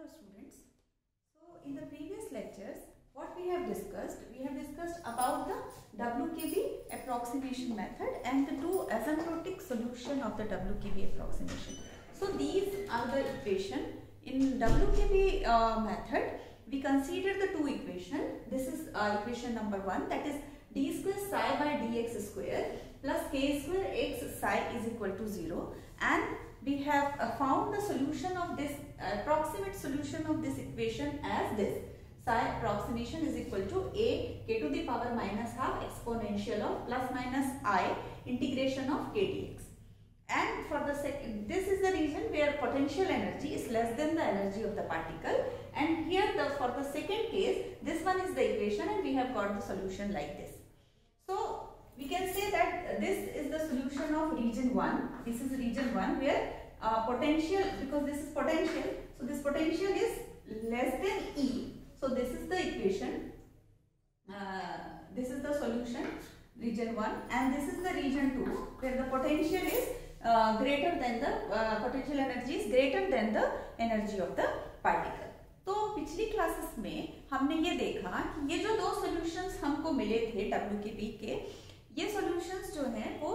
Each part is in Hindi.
Hello students. So in the previous lectures what we have discussed about the WKB approximation method and the two asymptotic solution of the WKB approximation. So these are the equation in WKB method. We consider the two equation. This is equation number 1, that is d square psi by dx square plus k square x psi is equal to 0, and we have found the solution of this approximate solution of this equation as this: psi approximation is equal to a k to the power minus half exponential of plus minus I integration of k dx. And for the second, this is the region where potential energy is less than the energy of the particle, and here for the second case, this one is the equation and we have got the solution like this. So we can say that this is the solution of region 1. This is region 1 where potential, because this is potential, so this potential is less than E. So this is the equation. This is the solution, region 1, and this is the region 2 where the potential is greater than the potential energy is greater than the energy of the particle. तो पिछली क्लासेस में हमने ये देखा कि ये जो दो सॉल्यूशंस हमको मिले थे WKB के, ये सॉल्यूशंस जो हैं वो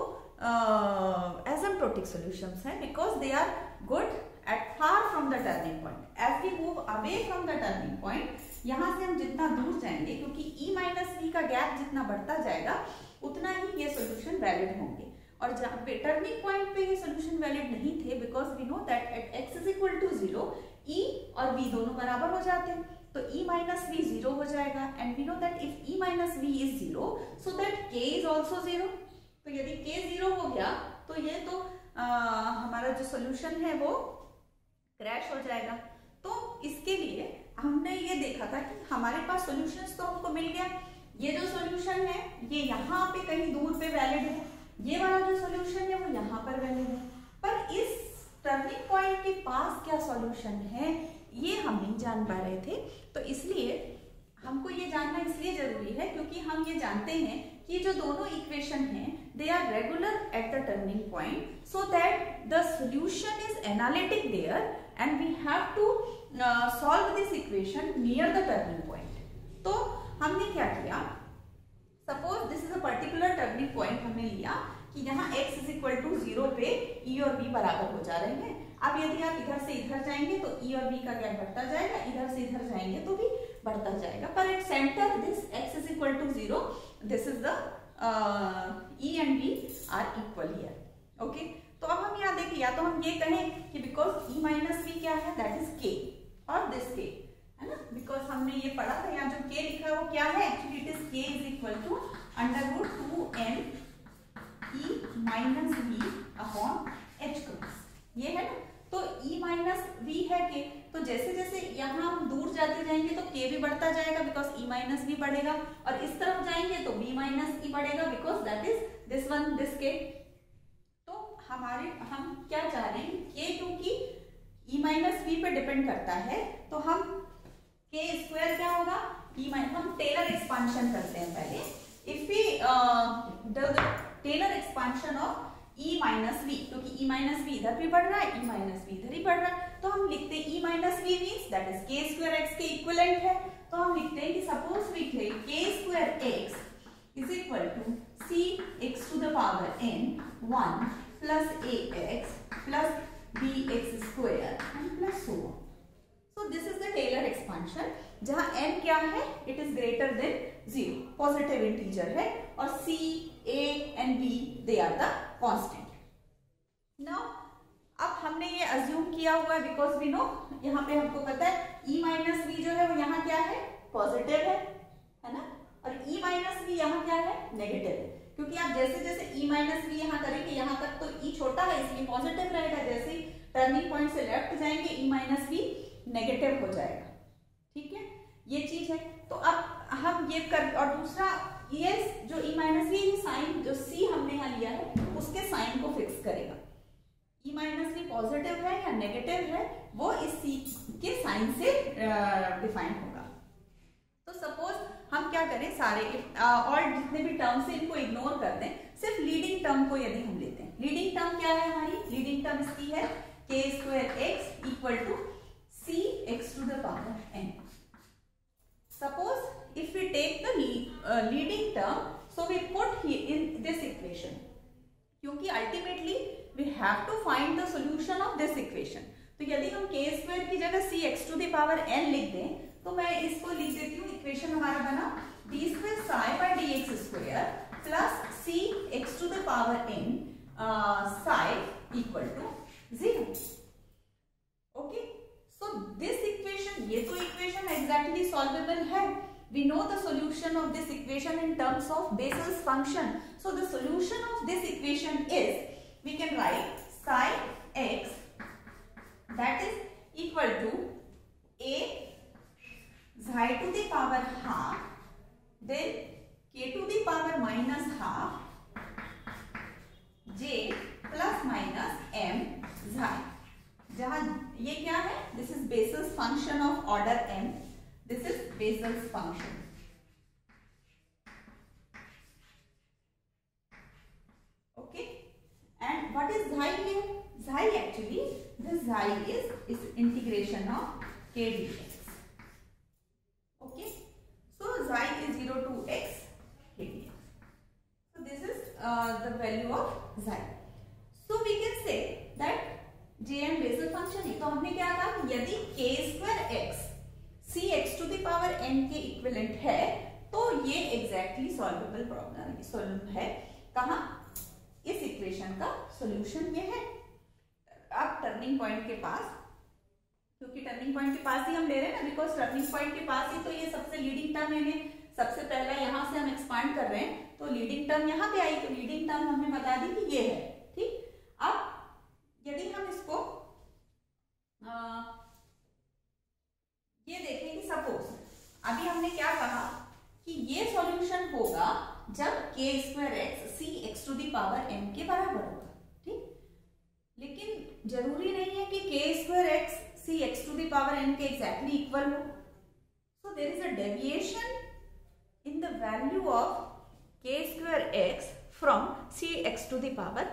asymptotic solutions हैं because they are good at far from the turning point. As we move away from the turning point, यहाँ से हम जितना दूर जाएंगे, क्योंकि E minus V का गैप जितना बढ़ता जाएगा उतना ही ये सॉल्यूशन वैलिड होंगे, और जहाँ पे टर्निंग पॉइंट पे ये सॉल्यूशन वैलिड नहीं थे because we know that at x is equal to 0 E और V दोनों बराबर हो जाते हैं, तो E minus V 0 हो जाएगा, and we know that if E minus V is 0 so that K is also 0. तो यदि K 0 हो गया तो ये तो हमारा जो सॉल्यूशन है वो क्रैश हो जाएगा. तो इसके लिए हमने ये देखा था कि हमारे पास सॉल्यूशंस तो हमको मिल गया. ये जो सॉल्यूशन है ये यहाँ पे कहीं दूर पे वैलिड है, ये वाला जो सॉल्यूशन है वो यहाँ पर वैलिड है, पर इस टर्निंग पॉइंट के पास क्या सॉल्यूशन है ये हम नहीं जान पा रहे थे. तो इसलिए हमको ये जानना इसलिए जरूरी है क्योंकि हम ये जानते हैं कि जो दोनों इक्वेशन हैं they are regular at the turning point, so that the solution is analytic there and we have to solve this equation near the turning point. तो हमने क्या किया, suppose this is a particular turning point हमने लिया कि यहाँ x इज इक्वल टू 0 पे E और V बराबर हो जा रहे हैं. अब यदि आप इधर से इधर जाएंगे तो E और V का गैप बढ़ता जाएगा, इधर से इधर जाएंगे तो भी बढ़ता जाएगा, पर at centre this x is equal to 0, this is the E and V are equal here. Okay, तो अब हम यहाँ देखिए, या तो हम ये कहें कि बिकॉज E माइनस V क्या है, दैट इज K, और दिस K है ना, बिकॉज हमने ये पढ़ा था यहाँ जो K लिखा है वो क्या है, actually it is K is equal to under root 2n E minus V upon H cross, ये है ना. तो E माइनस V है K, तो जैसे जैसे यहाँ हम दूर जाते जाएंगे तो K भी बढ़ता जाएगा बिकॉज E माइनस V बढ़ेगा, और इस तरफ जाएंगे तो V माइनस E बढ़ेगा because that is this one this K. तो हम क्या चाह रहे हैं, K क्योंकि E माइनस V पे डिपेंड करता है तो हम K स्क्वायर क्या होगा, हम टेलर एक्सपांशन करते हैं पहले. If we the Taylor expansion of E minus V, क्योंकि E माइनस V इधर भी बढ़ रहा है, E माइनस V इधर ही बढ़ रहा है, तो हम लिखते हैं E minus V means that is K square x के इक्विवेलेंट है. तो हम लिखते हैं कि suppose we take K square x is equal to C x to the power n 1 plus ax plus bx square and plus so on. So this is the Taylor expansion जहाँ n क्या है, it is greater than 0, positive integer है, और c, a and b they are the constant. Now अब हमने ये assume किया हुआ है because we know, यहाँ पे हमको पता है E minus v जो है वो यहाँ क्या है, positive है ना, और E minus v यहाँ क्या है, negative है, क्योंकि आप जैसे जैसे E minus v यहाँ करेंगे यहाँ तक तो E छोटा है इसलिए पॉजिटिव रहेगा, जैसे ही टर्निंग पॉइंट से लेफ्ट जाएंगे E minus v नेगेटिव हो जाएगा. ठीक है, ये चीज है. तो अब हम ये कर, और दूसरा ये जो E माइनस V साइन जो C हमने यहाँ लिया है उसके साइन को फिक्स करेगा. E माइनस V पॉजिटिव है या नेगेटिव है वो इस C के साइन से डिफाइन होगा. तो सपोज हम क्या करें, सारे और जितने भी टर्म्स हैं इनको इग्नोर कर दें, सिर्फ लीडिंग टर्म को यदि हम लेते हैं. लीडिंग टर्म क्या है हमारी, लीडिंग टर्म इसकी है K square x equal to C x to the power n. Suppose if we take the leading term, so we put here in this equation, क्योंकि ultimately we have to find the solution of this equation. तो यदि हम k स्क्वायर की जगह c x to the power n लिख दें, तो मैं इसको लिख देती हूँ, इक्वेशन हमारा बना d square psi by dx square plus c x to the power n psi equal to 0. Okay, so this equation, ये तो इक्वेशन एग्जैक्टली सॉल्वेबल है. We know the solution of this equation in terms of Bessel's function. So the solution of this equation is, we can write psi x that is equal to a psi to the power half, then k to the power minus half, j plus minus m psi. जहाँ ये क्या है, this is Bessel's function of order m. This is Bessel's function. Okay, and what is xi here? Xi actually, this xi is integration of k dx. Okay, so xi is 0 to x k dx. So this is the value of xi. So we can say that Jm Bessel function है. तो हमने क्या कहा कि यदि k square x c x to the power n के इक्विवेलेंट है, तो ये एग्जैक्टली सॉल्वेबल प्रॉब्लम सॉल्व है. कहाँ? इस इक्वेशन का सॉल्यूशन ये है. अब टर्निंग पॉइंट के पास, क्योंकि टर्निंग पॉइंट के पास ही हम ले रहे हैं ना, बिकॉज टर्निंग पॉइंट के पास ही तो ये सबसे लीडिंग टर्म है. सबसे पहला यहाँ से हम एक्सपांड कर रहे हैं, तो लीडिंग टर्म यहाँ पे आई, तो लीडिंग टर्म हमने बता दी कि ये है. ठीक, अब यदि हम इसको ये देखें कि सपोज अभी हमने क्या कहा कि ये सॉल्यूशन होगा जब k square x c x to the power m के बराबर होगा. ठीक, लेकिन जरूरी नहीं है कि k square x c x to the power n के एग्जैक्टली इक्वल हो. So there is a deviation in the value of k square x from c x to the power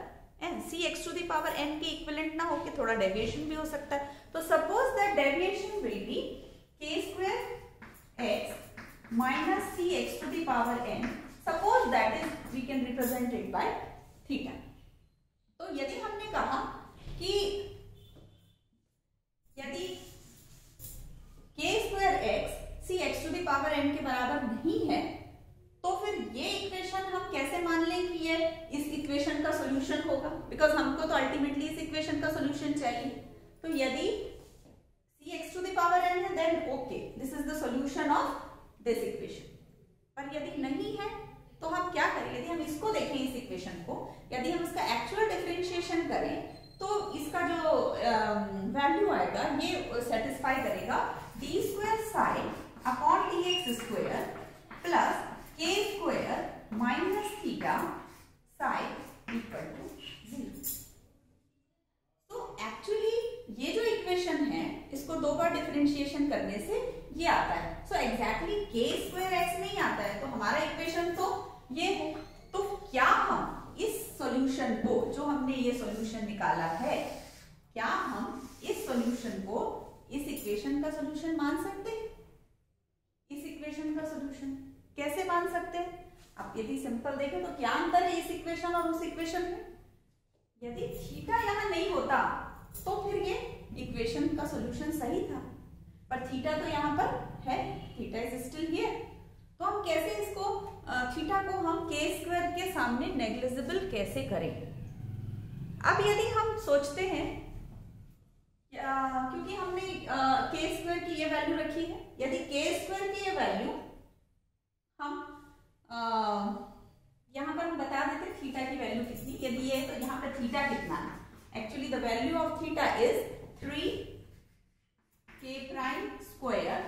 n. C x to the power n के इक्विवेलेंट ना होके थोड़ा डेविएशन भी हो सकता है. तो suppose that deviation will be k square x minus c x to the power n. Suppose that is we can represent it by theta. तो यदि हमने कहा कि यदि k square x c x to the power n के बराबर नहीं है, तो फिर ये इक्वेशन हम कैसे मान लें कि ये इस इक्वेशन का सॉल्यूशन होगा, बिकॉज हमको तो अल्टीमेटली इस इक्वेशन का सॉल्यूशन चाहिए. तो यदि x to the power n है, then okay, this is the solution of this equation. पर यदि नहीं है तो हम क्या करें? यदि हम इसको देखें, इस इक्वेशन को, यदि हम इसका एक्चुअल डिफरेंशिएशन करें, तो इसका जो वैल्यू आएगा ये सेटिस्फाई करेगा d square psi upon dx square plus k square minus theta psi equal to 0. तो एक्चुअली ये जो इक्वेशन है, इसको दो बार डिफरेंशिएशन करने से ये आता है. So exactly k square x नहीं आता है, तो हमारा इक्वेशन तो ये है. तो क्या हम इस सॉल्यूशन को, जो हमने ये सॉल्यूशन निकाला है, क्या हम इस सॉल्यूशन को इस इक्वेशन का सॉल्यूशन मान सकते हैं? इस इक्वेशन का सॉल्यूशन कैसे मान सकते हैं? आप यदि सिंपल देखें तो क्या अंतर है इस इक्वेशन और उस इक्वेशन में? यदि थीटा यहाँ नहीं होता तो फिर ये इक्वेशन का सॉल्यूशन सही था, पर थीटा तो यहाँ पर है, थीटा इज स्टिल हियर. तो हम कैसे इसको थीटा को हम k स्क्वायर के सामने नेग्लिजिबल कैसे करें? अब यदि हम सोचते हैं, क्योंकि हमने k स्क्वायर की ये वैल्यू रखी है, यदि k स्क्वायर की ये वैल्यू हम यहाँ पर हम बता देते थीटा की वैल्यू कितनी, यदि ये तो यहाँ पर थीटा कितना है? Actually the value of theta is 3 k prime square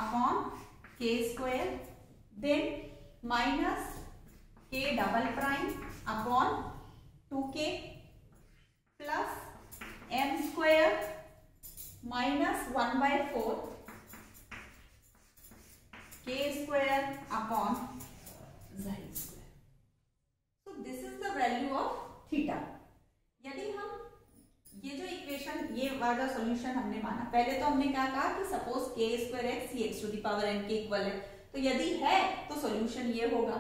upon k square, then minus k double prime upon 2k plus m square minus 1 by 4 k square upon z square. So this is the value of theta. यदि हम ये जो इक्वेशन, ये वाला सॉल्यूशन हमने माना। पहले तो हमने क्या कहा कि suppose k square x c x to the power n के इक्वल है, तो यदि है तो सॉल्यूशन ये होगा।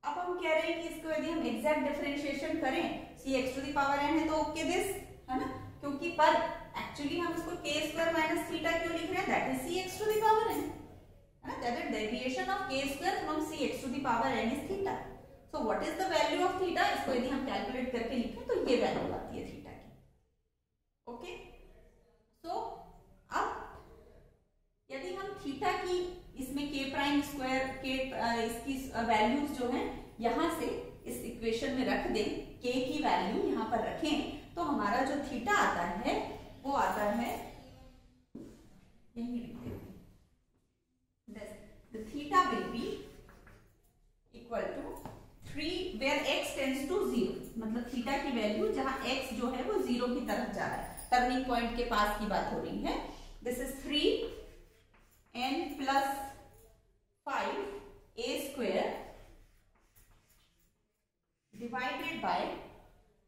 अब हम कह रहे हैं कि इसको यदि हम एग्जैक्ट डिफरेंशिएशन करें, c x to the power n है तो ओके दिस है ना, क्योंकि पर एक्चुअली हम इसको k स्क्वायर माइनस थीटा क्यों लिख रहे हैं, that is c x to the power n है ना, that is deviation of k square from c x to the power n theta थीटा। So what is the value of theta, इसको यदि हम कैलकुलेट करके लिखें तो ये वैल्यू आती है थीटा की। ओके, सो अब यदि हम थीटा की इसमें k प्राइम स्क्वायर के इसकी वैल्यूज जो हैं यहां से इस इक्वेशन में रख दें, k की वैल्यू यहां पर रखें, तो हमारा जो थीटा आता है वो आता है, यही लिख देते हैं, the theta will be equal to 3 where x tends to 0, मतलब थीटा की वैल्यू जहां x जो है वो 0 की तरफ जा रहा है, टर्निंग पॉइंट के पास की बात हो रही है। This is 3n plus 5 a square divided by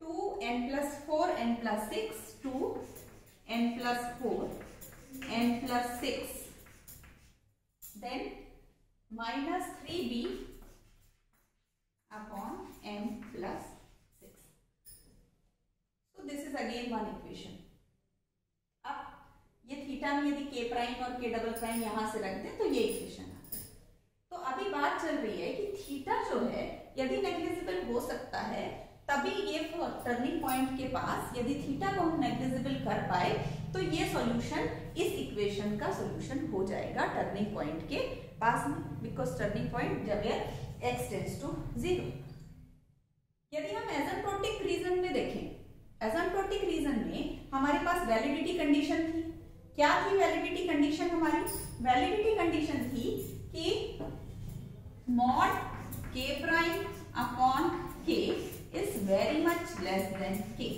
2n plus 4n plus 6 2n plus 4n plus 6 then minus 3b upon n plus 6. So this is again one equation. अब ये थीटा में यदि k प्राइम और k डबल प्राइम यहां से रख दें तो ये इक्वेशन आता है। तो अभी बात चल रही है कि थीटा जो है यदि नेग्लिजिबल हो सकता है, तभी ये टर्निंग पॉइंट के पास यदि थीटा को हम नेग्लिजिबल कर पाए तो ये सॉल्यूशन इस इक्वेशन का सॉल्यूशन हो जाएगा टर्निंग पॉइंट के पास में, बिकॉज टर्निंग पॉइंट जब x टेंड्स टू 0। यदि हम एसिम्प्टोटिक रीजन में देखें, एसिम्प्टोटिक रीजन में हमारे पास वैलिडिटी कंडीशन थी। क्या थी वैलिडिटी कंडीशन हमारी? वैलिडिटी कंडीशन थी कि mod k prime upon k is very much less than k।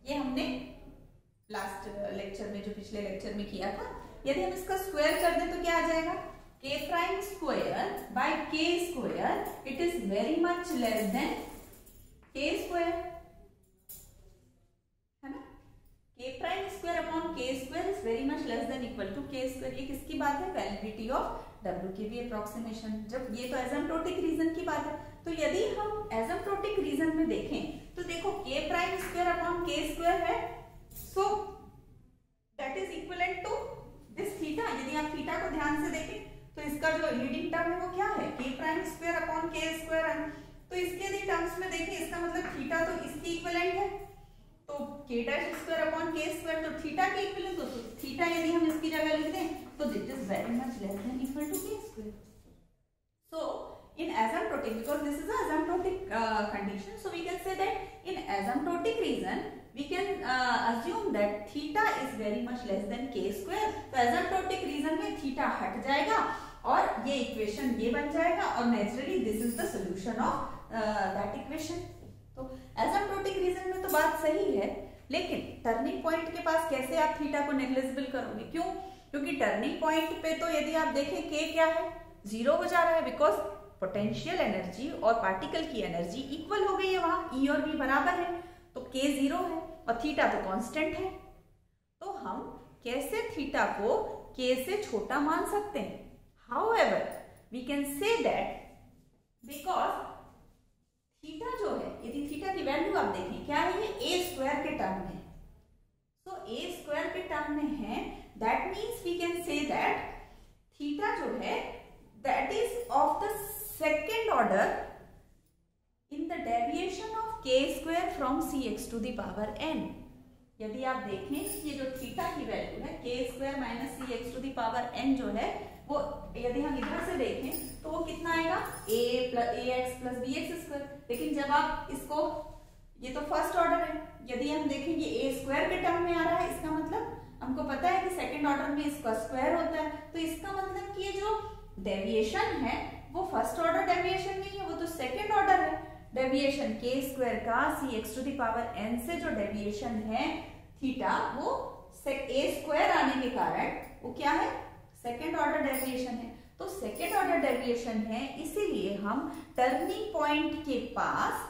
ये हमने लास्ट लेक्चर में, जो पिछले लेक्चर में किया था। यदि हम इसका स्क्वायर कर दें तो क्या आ जाएगा, k prime square by k square, it is very much less than k square, है ना। k prime square upon k square is very much less than equal to k square. ये किसकी बात है? वैलिडिटी ऑफ W के भी अप्रोक्सीमेशन। जब ये तो एसिम्प्टोटिक रीजन की बात है, तो यदि हम एसिम्प्टोटिक रीजन में देखें तो देखो k prime square upon k square है, so that is equivalent to this theta. यदि आप थीटा को ध्यान से देखें तो इसका जो लीडिंग टर्म है वो क्या है, k prime square upon k square. तो इसके यदि टर्म्स में देखें, इसका मतलब थीटा तो इसकी इक्विवेलेंट है, तो k dash square upon k square तो थीटा की इक्विवेलेंट। तो थीटा यदि हम इसकी जगह लिख दें तो this is very much less than equal to k square. So in asymptotic, because this is a asymptotic condition, so we can say that in asymptotic region we can assume that theta is very much less than k square। तो asymptotic region में theta हट जाएगा और ये इक्वेशन ये बन जाएगा, और naturally this is the solution of that equation. तो asymptotic region में तो बात सही है, लेकिन टर्निंग पॉइंट के पास कैसे आप थीटा को नेग्लिजिबल करोगे? क्यों? क्योंकि टर्निंग पॉइंट पे तो यदि आप देखें k क्या है, 0 हो जा रहा है, बिकॉज पोटेंशियल एनर्जी और पार्टिकल की एनर्जी इक्वल हो गई है, वहां E और V बराबर है, तो k 0 है और थीटा तो कांस्टेंट है। तो हम कैसे थीटा को k से छोटा मान सकते हैं? However, we can say that because theta जो है, यदि थीटा की वैल्यू आप देखें क्या है, ये a स्क्वायर के टर्म में, तो a स्क्वायर के टर्म में है, that means we can say that theta जो है that is of the second order in the deviation of k square from cx to the power n। यदि आप देखें ये जो थीटा की वैल्यू है k square minus cx to the power n जो है, वो यदि हम इधर से देखें तो वो कितना आएगा, ax प्लस bx स्क्वायर। लेकिन जब आप इसको, ये तो फर्स्ट ऑर्डर है, यदि हम देखें ये a स्क्वायर के टर्म में आ रहा है, इसका मतलब हमको पता है कि सेकेंड ऑर्डर में इसका स्क्वायर होता है, तो इसका मतलब कि ये जो डेविएशन है वो फर्स्ट ऑर्डर डेविएशन नहीं है, वो तो सेकेंड ऑर्डर है डेविएशन। k स्क्वायर का cx to the power n से जो डेविएशन है थीटा, वो a स्क्वायर आने के कारण वो क्या है, सेकेंड ऑर्डर डेविएशन है। तो सेकेंड ऑर्डर डेविएशन है, इसीलिए हम टर्निंग पॉइंट के पास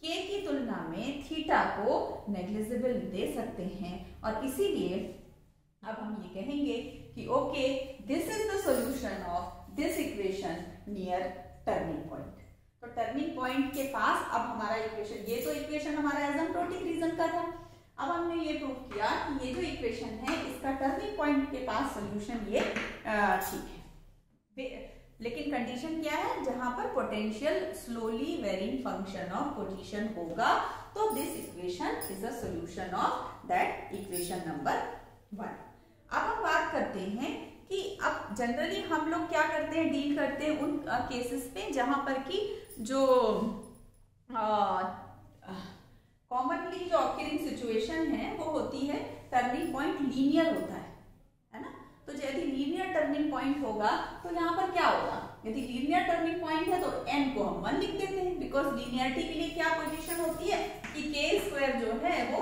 k की तुलना में थीटा को नेग्लिजिबल दे सकते हैं और इसीलिए अब हम ये कहेंगे कि okay this is the solution of this equation near turning point. तो टर्निंग पॉइंट के पास अब हमारा इक्वेशन, ये तो इक्वेशन हमारा एसिम्प्टोटिक रीजन का था, अब हमने ये प्रूव किया कि ये जो इक्वेशन है इसका टर्निंग पॉइंट के पास सॉल्यूशन ये ठीक है। लेकिन कंडीशन क्या है, जहां पर potential slowly varying function of position होगा तो this equation is a solution of that equation number 1। अब हम बात करते हैं कि अब जनरली हम लोग क्या करते हैं, डील करते हैं उन केसेस पे जहां पर कि जो कॉमनली जो ऑकरिंग सिचुएशन है वो होती है टर्निंग पॉइंट लीनियर होता है ना। तो यदि लीनियर टर्निंग पॉइंट होगा तो यहाँ पर क्या होगा, यदि लीनियर टर्निंग पॉइंट है तो n को हम 1 लिख देते हैं, बिकॉज लीनियरिटी के लिए क्या पोजीशन होती है कि k स्क्वायर जो है वो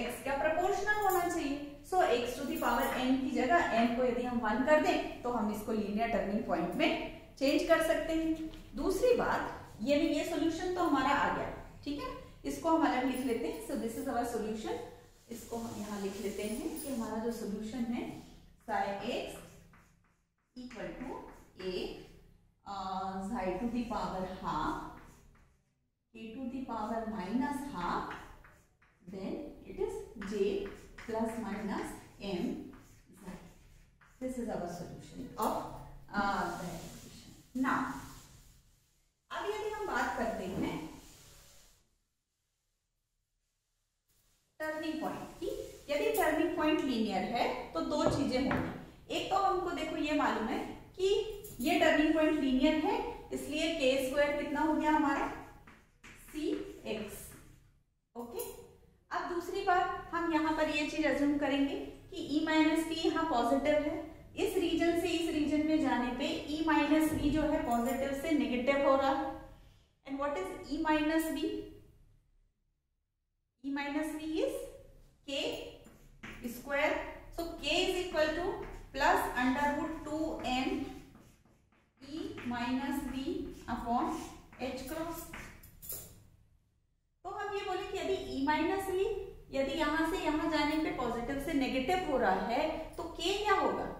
x का प्रोपोर्शनल होना चाहिए। So x to the power n की जगह n को यदि हम 1 कर दें तो हम इसको लीनियर टर्निंग पॉइंट में चेंज कर सकते हैं। दूसरी बात ये सॉल्यूशन तो हमारा आ गया, ठीक है, इसको हम अलग लिख लेते हैं। So this is our solution, इसको हम यहाँ लिख लेते हैं कि हमारा जो सॉल्यूशन है psi x equal to a psi to the power half k to the power minus half, then it is j plus minus m z। This is our solution of that equation. Now अब यदि हम बात करते हैं टर्निंग पॉइंट की, यदि टर्निंग पॉइंट लीनियर है तो दो चीजें होंगी। एक तो हमको देखो ये मालूम है कि ये टर्निंग पॉइंट लीनियर है, इसलिए k स्क्वायर कितना हो गया हमारा cx। ओके, अब दूसरी बात हम यहाँ पर ये चीज अज्यूम करेंगे कि e माइनस वी यहाँ पॉजिटिव है, इस रीजन से इस रीजन में जाने पे e माइनस वी जो है पॉजिटिव से नेगेटिव हो रहा है। And what is e minus V? e minus v is k square, so k is equal to plus under root 2n e minus v upon h cross। तो हम ये बोले कि यदि e minus v यदि यहां से यहां जाने पे पॉजिटिव से नेगेटिव हो रहा है तो k क्या होगा,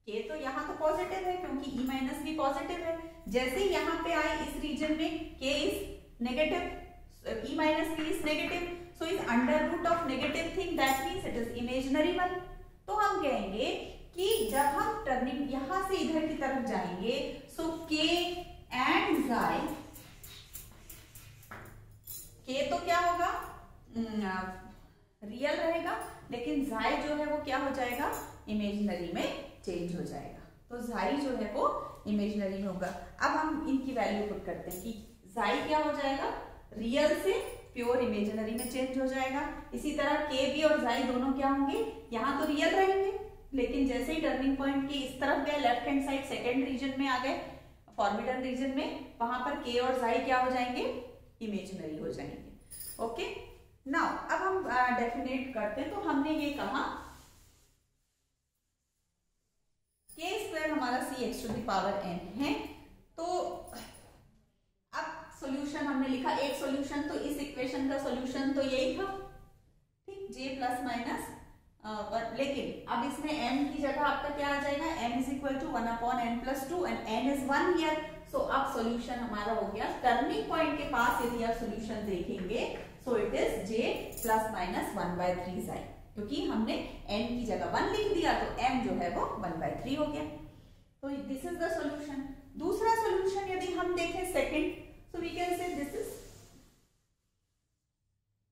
k तो यहाँ तो पॉजिटिव है क्योंकि e minus v पॉजिटिव है। जैसे ही यहाँ पे आए इस रीजन में k is negative, e minus v is negative, so is under root of negative thing, that means it is imaginary one। तो हम कहेंगे कि जब हम टर्निंग यहां से इधर की तरफ जाएंगे so k and xi, k तो क्या होगा रियल रहेगा, लेकिन xi जो है वो क्या हो जाएगा, इमेजिनरी में चेंज हो जाएगा। तो xi जो है वो इमेजिनरी में होगा। अब हम इनकी वैल्यू पुट करते हैं कि xi क्या हो जाएगा, रियल से प्योर इमेजिनरी में चेंज हो जाएगा। इसी तरह के भी और xi दोनों क्या होंगे, यहाँ तो रियल रहेंगे, लेकिन जैसे ही टर्निंग पॉइंट के इस तरफ गए, left hand side second region में आ गए, फॉर्बिडन रीजन में, वहां पर k और xi क्या हो जाएंगे, इमेजिनरी हो जाएंगे। ओके, नाउ अब हम डेफिनेट करते हैं। तो हमने ये कहा k स्क्वायर हमारा cx to the power n है। तो सॉल्यूशन हमने लिखा, एक सॉल्यूशन तो इस इक्वेशन का सॉल्यूशन तो यही था, ठीक, j प्लस माइनस, लेकिन अब इसमें m की जगह आपका क्या आ जाएगा, m is equal to 1 upon n plus 2 and n is 1 here. So अब सॉल्यूशन हमारा हो गया टर्निंग पॉइंट के पास यदि आप सॉल्यूशन देखेंगे so it is j plus minus 1/3 xi, क्योंकि हमने n की जगह 1 लिख दिया तो m जो है वो 1/3 हो गया। तो दिस इज द सॉल्यूशन। दूसरा सॉल्यूशन यदि हम देखें second, so we can say this is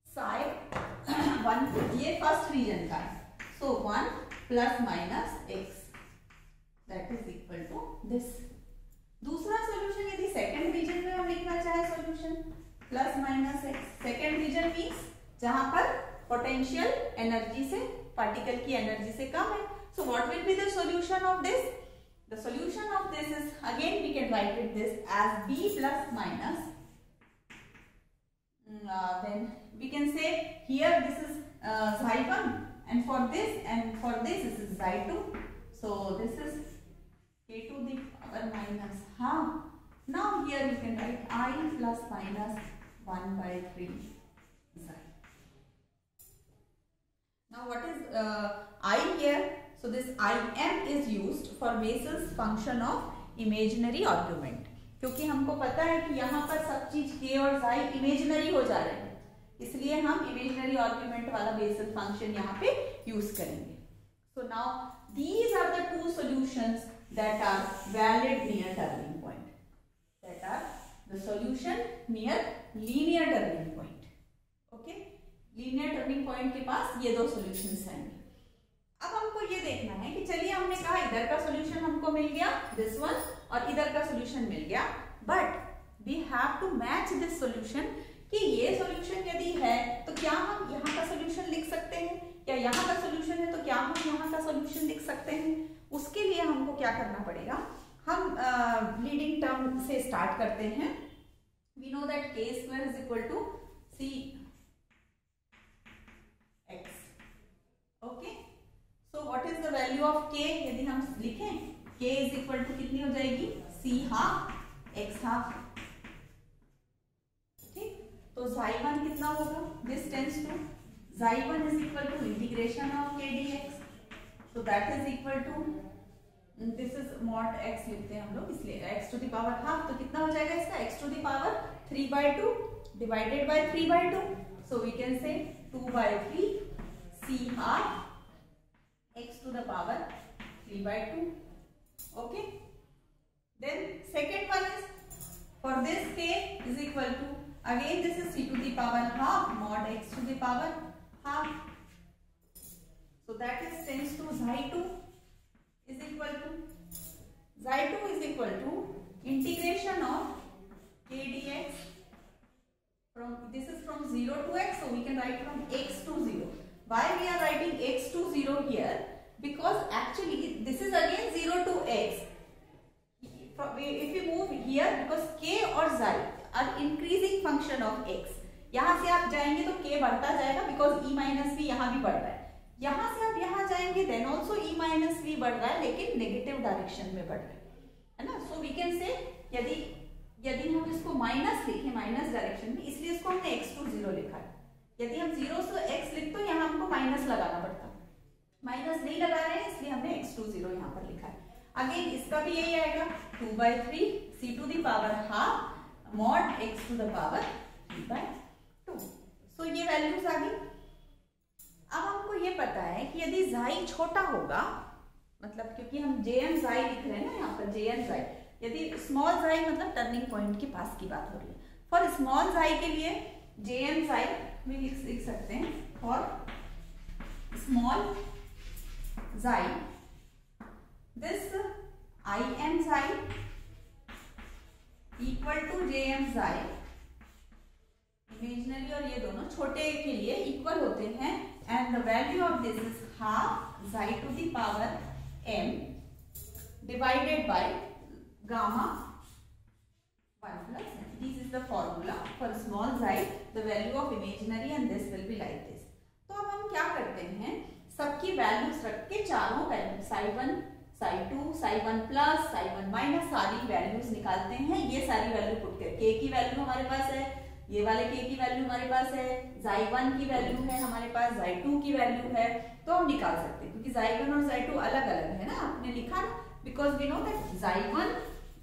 psi 1, ये फर्स्ट रीजन का है, so 1 plus minus x that is equal to this। दूसरा सॉल्यूशन यदि सेकंड रीजन में हम लिखना चाहे solution plus minus x, second region means जहां पर पोटेंशियल एनर्जी से पार्टिकल की एनर्जी से कम है। so what will be the solution of this? The solution of this is, again we can write it this as b plus minus, then we can say here this is xi1 and for this is xi2, so this is k to the power minus half। Now here we can write I plus minus 1/3 xi. Now what is I here? So this Im is used for basis function of imaginary argument, क्योंकि हमको पता है कि यहाँ पर सब चीज k और xi इमेजिनरी हो जा रहे हैं, इसलिए हम इमेजिनरी आर्ग्यूमेंट वाला बेसिस फंक्शन यहाँ पे यूज करेंगे. So now these are the two solutions that are valid near turning point. That are the solution near linear turning point. Okay? Linear turning point के पास ये दो solutions हैं. अब हमको ये देखना है कि चलिए हमने कहा इधर का solution हमको मिल गया this one और इधर का solution मिल गया, but we have to match this solution कि ये solution यदि है तो क्या हम यहाँ का solution लिख सकते हैं, या यहाँ का solution है तो क्या हम यहाँ का solution लिख सकते हैं. उसके लिए हमको क्या करना पड़ेगा, हम लीडिंग टर्म से स्टार्ट करते हैं. We know that k square is equal to cx. Okay. So what is the value of k? यदि हम लिखें k is equal to कितनी हो जाएगी, c half x half. ठीक, तो xi1 कितना होगा, this tends to xi1 is equal to integration of k dx. So that is equal to, this is mod x लिखते हैं हम लोग, इसलिए x to the power half, तो कितना हो जाएगा इसका, x to the power 3/2 divided by 3/2. So we can say 2/3 c half x to the power 3/2. Okay. Then second one is for this k is equal to, again this is c to the power half mod x to the power half. So that is tends to xi2 is equal to integration of k dx from, this is from 0 to x, so we can write from x to 0. Why we are writing x to 0 here? Because actually this is again 0 to x. If we move here, because k और xi are increasing function of x, यहाँ से आप जाएंगे तो k बढ़ता जाएगा, because e minus v यहाँ भी बढ़ रहा है. यहाँ से आप यहाँ जाएंगे then also e minus V बढ़ रहा है, लेकिन नेगेटिव डायरेक्शन में बढ़ रहा है ना. सो वी कैन से यदि हम इसको माइनस लिखें माइनस डायरेक्शन में, इसलिए इसको हमने x to 0 लिखा है. यदि हम 0 से x लिखते तो यहाँ हमको माइनस लगाना पड़ता, माइनस नहीं लगा रहे हैं इसलिए हमने x to 0 यहाँ पर लिखा है. अगेन इसका भी यही आएगा 2/3 c to the power half mod x to the power 3/2. सो ये वैल्यूज आ गई. अब हमको ये पता है कि यदि xi छोटा होगा, मतलब क्योंकि हम jm xi लिख रहे हैं ना यहाँ पर jm xi, यदि स्मॉल xi मतलब टर्निंग पॉइंट के पास की बात हो रही है, फॉर स्मॉल xi के लिए jm xi भी लिख सकते हैं. For small xi this im xi equal to jm xi, imaginary और ये दोनों छोटे के लिए इक्वल होते हैं. And the value of this is half xi to the power m divided by gamma 1 plus m. This is the formula for small xi, the value of imaginary, and this will be like this. तो अब हम क्या करते हैं, सबकी वैल्यूज रख के चारों value psi1 psi2 psi1 plus psi1 minus सारी वैल्यूज निकालते हैं. ये सारी वैल्यू पुट कर k की वैल्यू हमारे पास है, ये वाले k की वैल्यू हमारे पास है, xi1 की वैल्यू है हमारे पास, xi2 की वैल्यू है, तो हम निकाल सकते हैं क्योंकि xi1 और xi2 अलग अलग है ना, आपने लिखा ना, because we know that xi1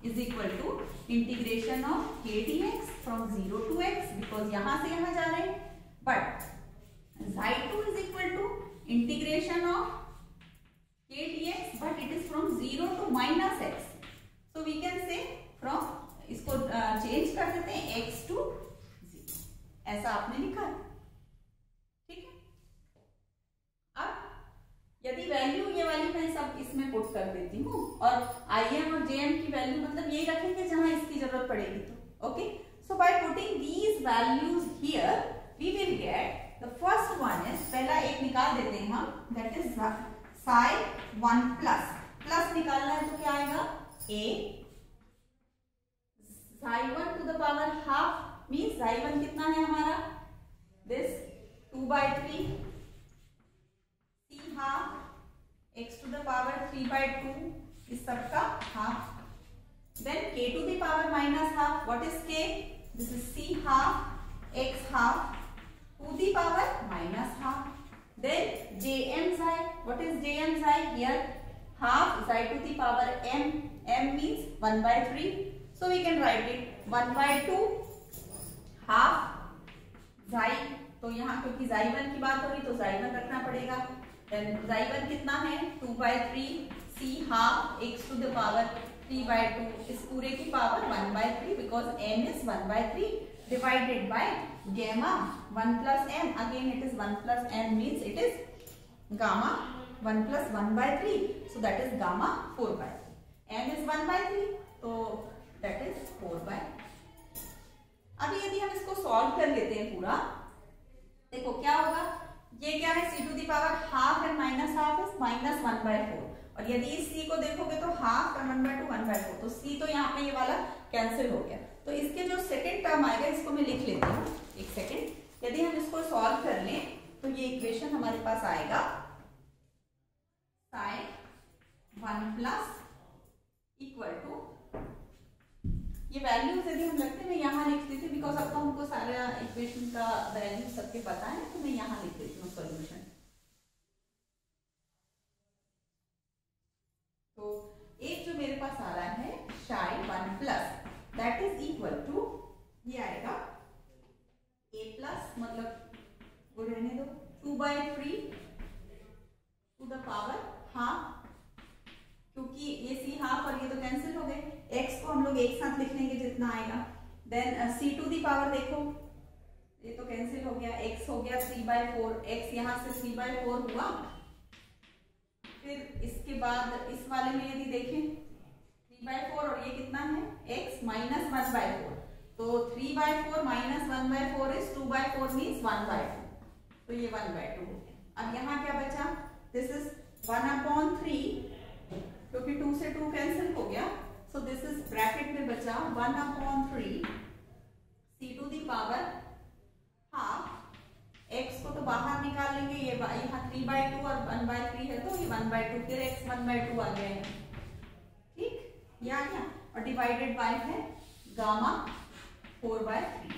is equal to integration of k dx from 0 to x, because यहाँ से यहाँ जा रहे हैं, but xi2 is equal to integration of k dx, but it is from 0 to minus x. So we can say from, इसको चेंज कर देते हैं x to, ऐसा आपने लिखा है. ठीक है. अब यदि वैल्यू ये वाली मैं सब इसमें पुट कर देती हूँ और im और jm की वैल्यू मतलब यही रखेंगे जहां इसकी जरूरत पड़ेगी तो. Okay. So by putting these values here we will get the first one is, पहला एक निकाल देते हैं हम, दैट इज psi1 प्लस निकालना है तो क्या आएगा a psi1 to the power half means xi1 कितना है हमारा, this 2/3 c half x to the power 3/2 इस सबका half. Then k to the power minus half, what is k, this is c half x half to the power minus half. Then jm xi. What is jm xi? Here half xi to the power m. M means 1 by 3. So we can write it 1 by 2 half xi. तो यहाँ क्योंकि xi1 की बात हो रही तो xi1 रखना पड़ेगा. Then xi1 कितना है? 2 by 3 c half x to the power 3 by 2. इस पूरे की power 1 by 3 because m is 1 by 3 divided by gamma 1 plus m. Again it is 1 plus m means it is gamma 1 plus 1 by 3. So that is gamma 4 by 3. m is 1 by 3 तो that is 4 by. अभी यदि हम इसको सॉल्व कर लेते हैं पूरा, देखो क्या होगा. ये क्या है? c to the power half and minus half is minus 1 by 4. और यदि इस c को देखोगे तो हाफ एंड 1 by 2 1 by 4. तो c तो यहाँ पे ये वाला कैंसिल हो गया. तो इसके जो सेकंड टर्म आएगा इसको मैं लिख लेती हूँ. एक सेकंड. यदि हम इसको सॉल्व कर लें तो ये इक्वेशन हमारे पास आएगा sin 1 प्लस इक्वल टू, ये वैल्यूज यदि हम रखते हैं मैं यहाँ लिख देती हूँ बिकॉज अब तो हमको सारा इक्वेशन का वैल्यू सबके पता है तो मैं यहाँ लिख देती हूँ सॉल्यूशन. तो एक जो मेरे पास आ रहा है sin 1 plus that is equal to, ये आएगा a प्लस मतलब वो रहने दो 2 by 3 to the power half, क्योंकि ये c हाफ और ये तो कैंसिल हो गए. x को हम लोग एक साथ लिख लेंगे जितना आएगा. Then c to the power देखो ये तो कैंसिल हो गया. x हो गया 3 by 4. x यहाँ से 3 by 4 हुआ. फिर इसके बाद इस वाले में यदि देखें 3 by 4 और ये कितना है x माइनस 1 by 4. तो 3 by 4 minus 1 by 4 is 2 by 4 means 1 by 2. तो ये 1 by 2 हो गया. अब यहाँ क्या बचा? दिस इज 1/3 क्योंकि 2 से 2 कैंसिल हो गया. सो दिस इज ब्रैकेट में बचा 1/3 c to the power half. x को तो बाहर निकाल लेंगे. ये यहाँ 3 by 2 और 1 by 3 है तो ये 1 by 2. फिर x 1 by 2 आ गया है. ठीक, ये आ गया. और डिवाइडेड बाय है गामा 4 by 3.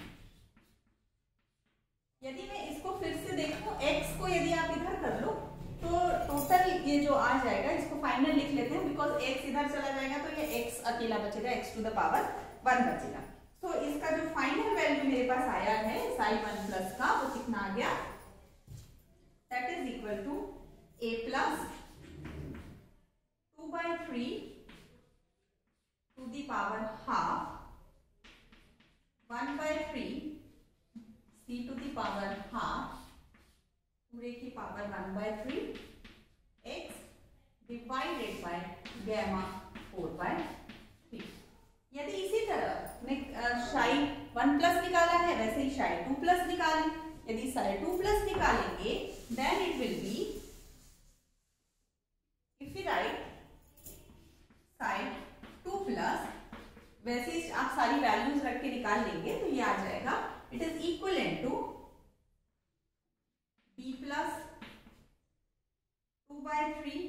यदि मैं इसको फिर से देखूं x को यदि आप इधर कर लो तो टोटल ये जो आ जाएगा इसको फाइनल लिख लेते हैं बिकॉज x इधर चला जाएगा तो ये x अकेला बचेगा, x टू द पावर 1 बचेगा. तो इसका जो फाइनल वैल्यू मेरे पास आया है sin 1 प्लस का वो कितना आ गया? That is equal to a plus 2 by 3 to the power half 1 by 3 c to the power half पूरे की power 1 by 3 x divided by gamma 4 by 3. यदि इसी तरह मैं साइन 1 प्लस निकाला है वैसे ही साइन 2 प्लस निकालें. यदि साइन 2 प्लस निकालेंगे then it will be, if you write sine 2 plus, वैसे ही आप सारी वैल्यूज रख के निकाल लेंगे तो ये आ जाएगा. It is equivalent to b plus 2 by 3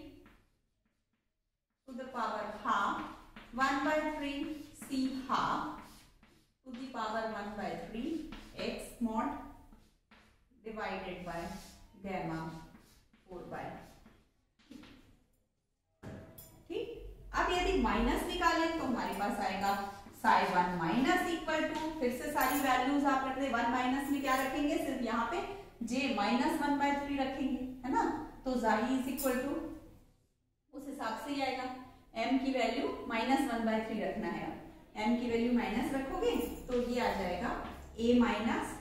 to the power half 1 by 3 c half to the power 1 by 3 x mod divided by gamma 4 by. ठीक. अब यदि माइनस निकालें तो हमारे पास आएगा sin 1 माइनस इक्वल टू, फिर से सारी वैल्यूज आप रख दे. 1 माइनस में क्या रखेंगे? सिर्फ यहाँ पे j माइनस 1 by 3 रखेंगे, है ना. तो xi इज इक्वल टू उस हिसाब से ही आएगा. m की वैल्यू माइनस 1 by 3 रखना है. m की वैल्यू माइनस रखोगे तो ये आ जाएगा a minus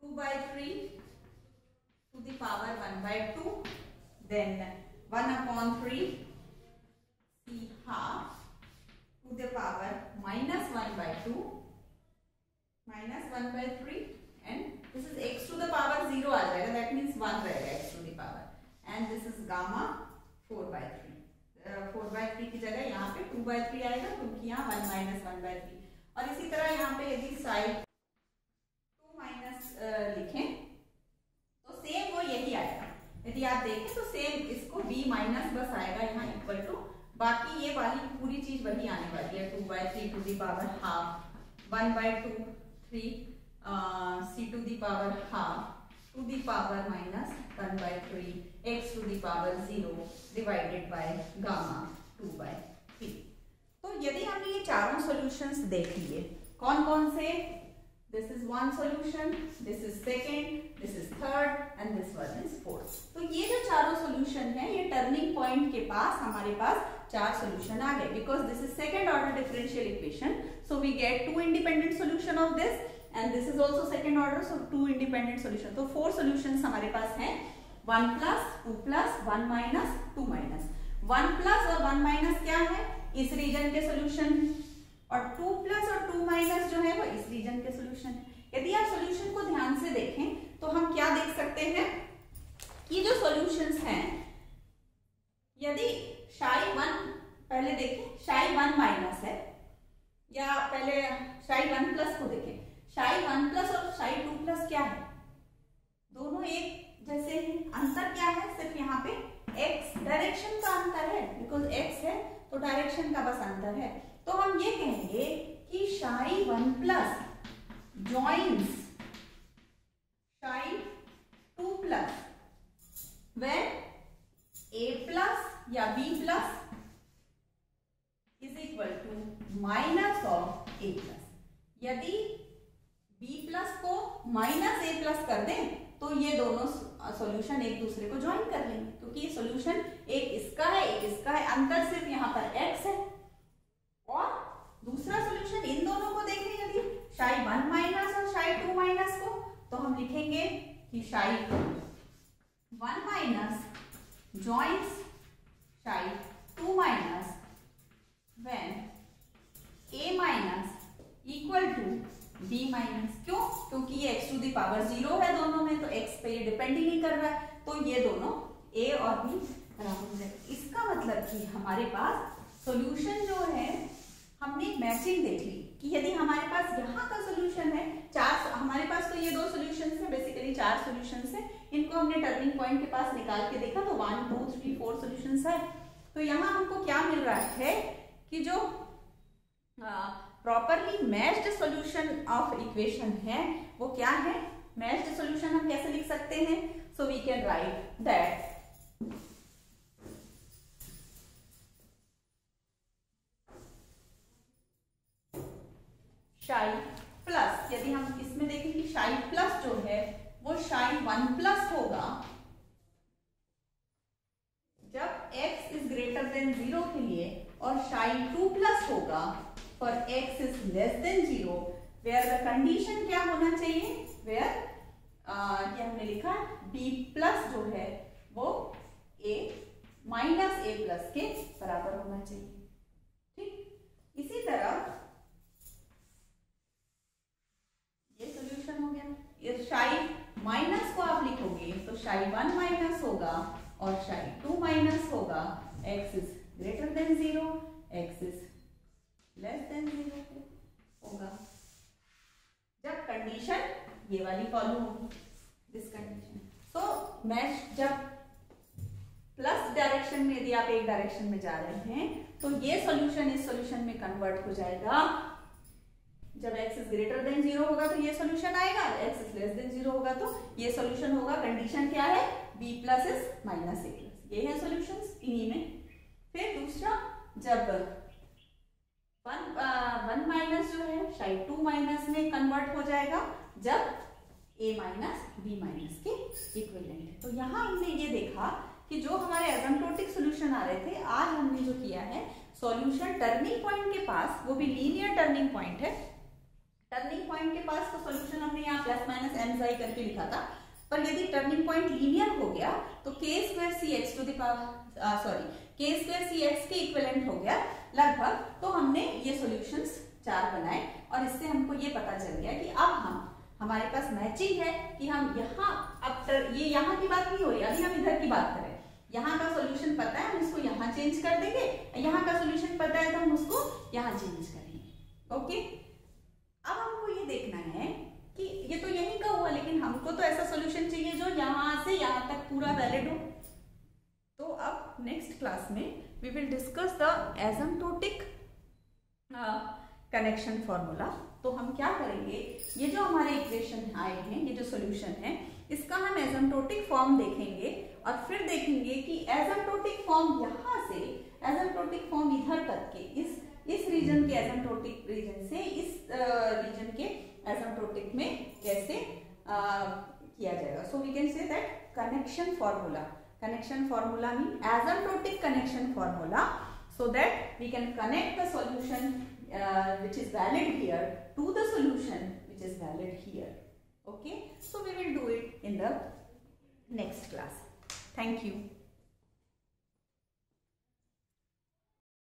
2 by 3 to the power 1 by 2 देन 1/3 c half to the power minus 1 by 2 minus 1 by 3 and this is x to the power 0 आ जाएगा. that means 1 रहेगा x to the power and this is gamma 4 by 3. 4 by 3 की जगह यहाँ पे 2 by 3 आएगा क्योंकि यहाँ 1 minus 1 by 3. और इसी तरह यहाँ पे यदि साइड 2 माइनस लिखें तो सेम वो यही आएगा. यदि आप देखें तो सेम इसको b माइनस बस आएगा यहाँ इक्वल टू, बाकी ये वाली पूरी चीज वही आने वाली है. 2 by 3 to the power half 1 by 2 3 c to the power half to the power minus 1/3 x to the power 0 divided by gamma 2/3। तो यदि हमने ये चारों सॉल्यूशंस देख लिए, कौन कौन से, this is one solution, this is second, this is third and this one is fourth. तो ये जो चारों सॉल्यूशन है, ये टर्निंग पॉइंट के पास हमारे पास चार सॉल्यूशन आ गए, because this is second order differential equation, so we get two independent solution of this and this is also second order, so two independent solution. तो फोर सॉल्यूशंस हमारे पास हैं, 1 plus 2 plus 1 minus 2 minus. 1 plus और 1 माइनस क्या है, इस रीजन के सॉल्यूशन, और 2 प्लस और 2 माइनस जो है वो इस रीजन के सॉल्यूशन। यदि आप सॉल्यूशन को ध्यान से देखें तो हम क्या देख सकते हैं कि जो सॉल्यूशंस हैं, यदि शाई 1, पहले देखें शाई 1 माइनस है, या पहले शाई 1 प्लस को देखें, शाई 1 प्लस और शाई 2 प्लस क्या है, दोनों एक जैसे हैं। अंतर क्या है, सिर्फ यहाँ पे x डायरेक्शन का अंतर है, बिकॉज x है तो डायरेक्शन का बस अंतर है। तो हम ये कहेंगे कि शाई 1 plus joins psi 2 plus when a plus या b plus is equal to minus of a plus. यदि b प्लस को माइनस a प्लस कर दें तो ये दोनों सॉल्यूशन एक दूसरे को ज्वाइन कर लेंगे, क्योंकि ये सॉल्यूशन एक इसका है एक इसका है, अंतर सिर्फ यहाँ पर x है। और दूसरा सॉल्यूशन इन दोनों को देखें, यदि शाई 1 माइनस और शाई 2 माइनस को, तो हम लिखेंगे कि शाई 1 minus joins psi 2 minus when a minus equal to b minus. क्यों, क्योंकि ये x टू दी पावर 0 है दोनों में, तो x पे ये डिपेंड ही नहीं कर रहा है, तो ये दोनों a और b बराबर हो जाएगा। इसका मतलब कि हमारे पास सॉल्यूशन जो है, हमने मैचिंग देख ली कि यदि हमारे पास यहाँ का सॉल्यूशन है, चार हमारे पास तो ये दो सॉल्यूशंस है, बेसिकली चार सॉल्यूशंस है, इनको हमने टर्निंग पॉइंट के पास निकाल के देखा तो 1 2 3 4 सॉल्यूशंस है। तो यहाँ हमको क्या मिल रहा है कि जो properly matched solution of equation है वो क्या है, मैच्ड सॉल्यूशन हम कैसे लिख सकते हैं, so we can write that psi plus, यदि हम इसमें देखें कि शाई प्लस जो है वो शाई 1 प्लस होगा जब x इज ग्रेटर देन 0 के लिए, और शाई 2 प्लस होगा for x is less than 0 where the condition क्या होना चाहिए, where ये हमने लिखा b प्लस जो है वो a माइनस a प्लस के बराबर होना चाहिए। ठीक, इसी तरह ये सॉल्यूशन हो गया। ये शाई माइनस को आप लिखोगे तो शाई 1 माइनस होगा और शाई 2 माइनस होगा, x is greater than 0, x is less than 0 होगा जब कंडीशन ये वाली फॉलो होगी, दिस कंडीशन। सो मैच जब प्लस डायरेक्शन में, यदि आप एक डायरेक्शन में जा रहे हैं तो ये सॉल्यूशन इस सॉल्यूशन में कन्वर्ट हो जाएगा। जब x इज ग्रेटर देन 0 होगा तो ये सॉल्यूशन आएगा, x इज लेस देन 0 होगा तो ये सॉल्यूशन होगा। कंडीशन क्या है, b plus is minus a plus, ये है सॉल्यूशंस इन्हीं में। फिर दूसरा, जब 1 माइनस जो है शाई 2 माइनस में कन्वर्ट हो जाएगा जब a माइनस b माइनस के इक्विवेलेंट है। तो यहाँ हमने ये देखा कि जो हमारे एसिम्प्टोटिक सॉल्यूशन आ रहे थे, आज हमने जो किया है सॉल्यूशन टर्निंग पॉइंट के पास, वो भी लीनियर टर्निंग पॉइंट है, टर्निंग पॉइंट के पास तो सॉल्यूशन हमने यहाँ प्लस माइनस एम आई करके लिखा था, पर यदि टर्निंग पॉइंट लीनियर हो गया तो k square c x to the power k square c x के इक्विवेलेंट हो गया लगभग। तो हमने ये सॉल्यूशंस 4 बनाए और इससे हमको ये पता चल गया कि अब हमारे पास मैचिंग है कि हम यहाँ, अब ये यहाँ की बात नहीं हो रही, अभी हम इधर की बात करें। यहाँ का सॉल्यूशन पता है, हम इसको यहाँ चेंज कर देंगे, यहाँ का सॉल्यूशन पता है तो हम उसको यहाँ चेंज करेंगे। ओके, अब हमको ये देखना है कि ये तो यही का हुआ, लेकिन हमको तो ऐसा सॉल्यूशन चाहिए जो यहाँ से यहाँ तक पूरा वैलिड हो। तो अब नेक्स्ट क्लास में we will discuss the asymptotic connection formula. तो हम क्या करेंगे, ये जो हमारे इक्वेशन आए हैं, ये जो सोल्यूशन है, इसका हम एसिम्प्टोटिक फॉर्म देखेंगे और फिर देखेंगे कि एसिम्प्टोटिक फॉर्म यहाँ से एसिम्प्टोटिक फॉर्म इधर तक के इस रीजन के एसिम्प्टोटिक रीजन से इस रीजन के एसिम्प्टोटिक में कैसे किया जाएगा। So we can say that connection formula mean asymptotic connection formula, so that we can connect the solution which is valid here to the solution which is valid here. Okay, so we will do it in the next class. Thank you.